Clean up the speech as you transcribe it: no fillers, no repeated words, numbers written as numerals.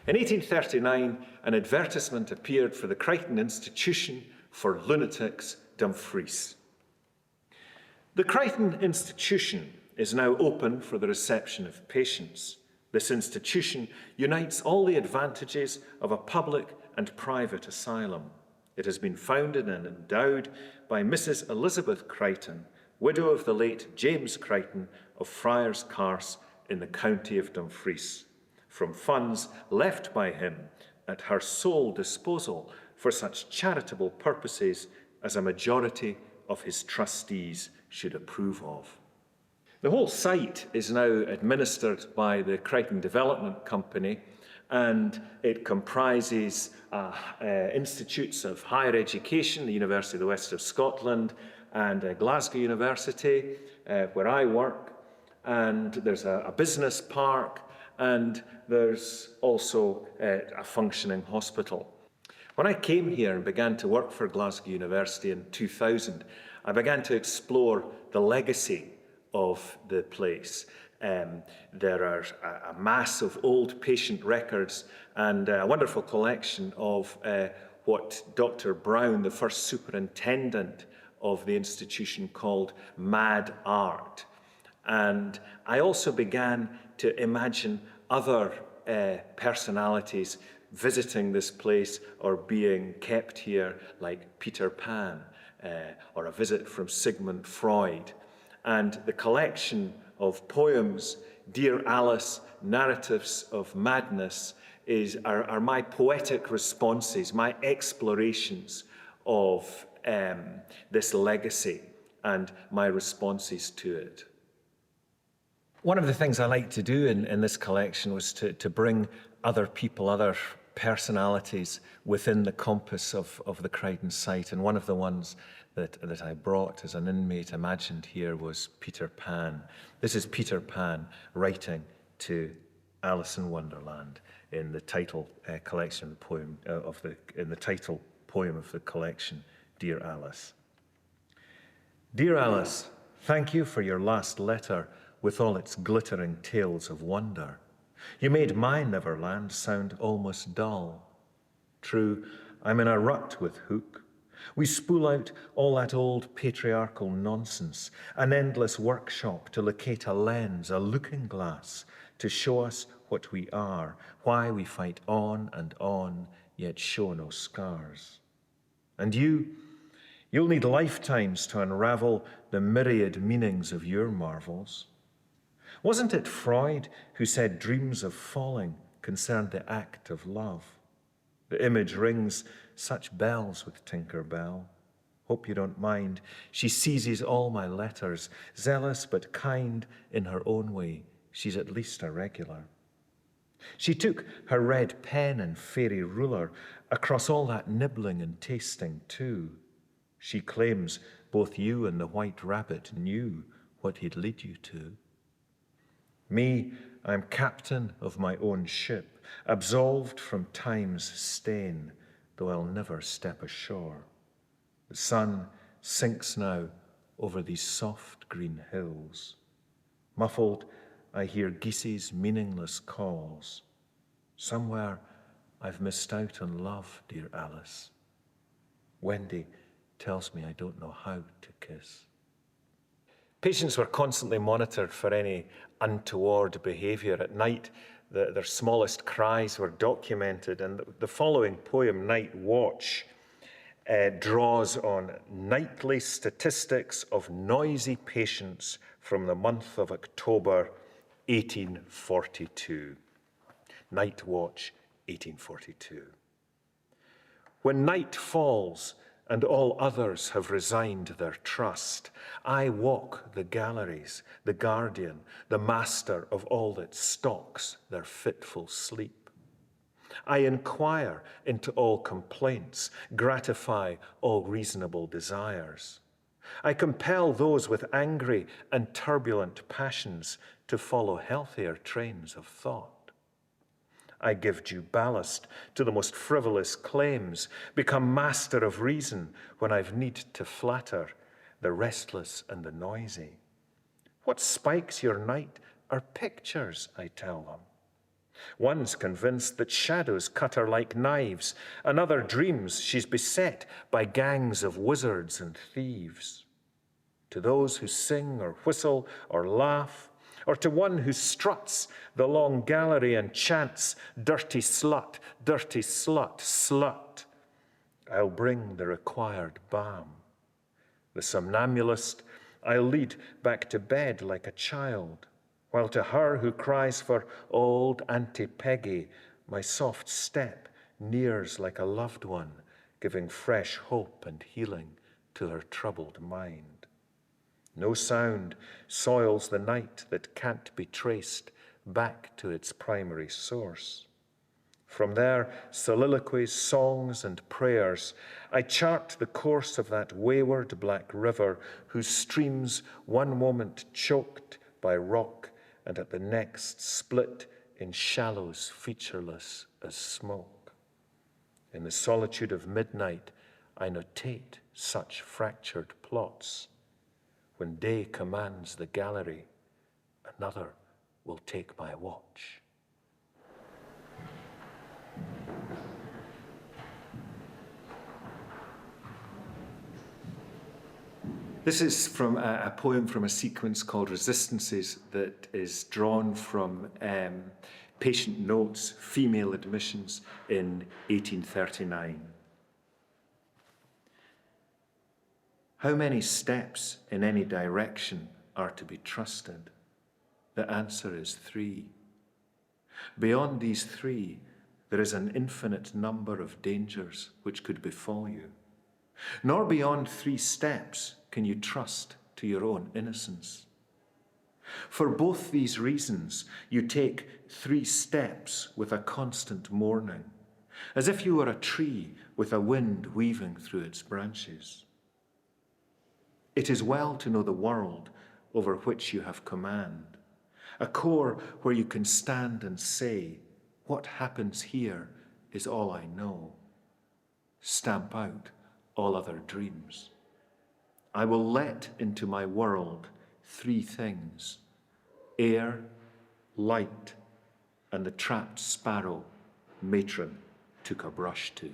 In 1839, an advertisement appeared for the Crichton Institution for Lunatics, Dumfries. The Crichton Institution is now open for the reception of patients. This institution unites all the advantages of a public and private asylum. It has been founded and endowed by Mrs. Elizabeth Crichton, widow of the late James Crichton of Friars Carse in the county of Dumfries, from funds left by him at her sole disposal for such charitable purposes as a majority of his trustees should approve of. The whole site is now administered by the Crichton Development Company, and it comprises institutes of higher education, the University of the West of Scotland and Glasgow University, where I work, and there's a business park, and there's also a functioning hospital. When I came here and began to work for Glasgow University in 2000, I began to explore the legacy of the place. There are a mass of old patient records and a wonderful collection of what Dr. Brown, the first superintendent of the institution, called mad art. And I also began to imagine other personalities visiting this place or being kept here, like Peter Pan, or a visit from Sigmund Freud. And the collection of poems, Dear Alice, Narratives of Madness, are my poetic responses, my explorations of this legacy and my responses to it. One of the things I like to do in this collection was to bring other people, other personalities within the compass of the Crichton site. And one of the ones that I brought as an inmate imagined here was Peter Pan. This is Peter Pan writing to Alice in Wonderland in the title collection of the poem in the title poem of the collection, Dear Alice. Dear Alice, thank you for your last letter with all its glittering tales of wonder. You made my Neverland sound almost dull. True, I'm in a rut with Hook. We spool out all that old patriarchal nonsense, an endless workshop to locate a lens, a looking glass, to show us what we are, why we fight on, yet show no scars. And you'll need lifetimes to unravel the myriad meanings of your marvels. Wasn't it Freud who said dreams of falling concerned the act of love? The image rings such bells with Tinker Bell. Hope you don't mind. She seizes all my letters, zealous but kind in her own way. She's at least a regular. She took her red pen and fairy ruler across all that nibbling and tasting too. She claims both you and the White Rabbit knew what he'd lead you to. Me, I'm captain of my own ship, absolved from time's stain, though I'll never step ashore. The sun sinks now over these soft green hills. Muffled, I hear geese's meaningless calls. Somewhere I've missed out on love, dear Alice. Wendy tells me I don't know how to kiss. Patients were constantly monitored for any untoward behavior. At night, their smallest cries were documented, and the following poem, Night Watch, draws on nightly statistics of noisy patients from the month of October 1842. Night Watch, 1842. When night falls and all others have resigned their trust, I walk the galleries, the guardian, the master of all that stalks their fitful sleep. I inquire into all complaints, gratify all reasonable desires. I compel those with angry and turbulent passions to follow healthier trains of thought. I give due ballast to the most frivolous claims, become master of reason when I've need to flatter the restless and the noisy. What spikes your night are pictures, I tell them. One's convinced that shadows cut her like knives. Another dreams she's beset by gangs of wizards and thieves. To those who sing or whistle or laugh, or to one who struts the long gallery and chants, dirty slut, slut, I'll bring the required balm. The somnambulist I'll lead back to bed like a child, while to her who cries for old Auntie Peggy, my soft step nears like a loved one, giving fresh hope and healing to her troubled mind. No sound soils the night that can't be traced back to its primary source. From their soliloquies, songs, and prayers, I chart the course of that wayward black river whose streams one moment choked by rock and at the next split in shallows featureless as smoke. In the solitude of midnight, I notate such fractured plots. When day commands the gallery, another will take my watch. This is from a poem from a sequence called Resistances that is drawn from Patient Notes, Female Admissions in 1839. How many steps in any direction are to be trusted? The answer is 3. Beyond these 3, there is an infinite number of dangers which could befall you. Nor beyond 3 steps can you trust to your own innocence. For both these reasons, you take 3 steps with a constant mourning, as if you were a tree with a wind weaving through its branches. It is well to know the world over which you have command, a core where you can stand and say, what happens here is all I know. Stamp out all other dreams. I will let into my world 3 things: air, light, and the trapped sparrow matron took a brush to.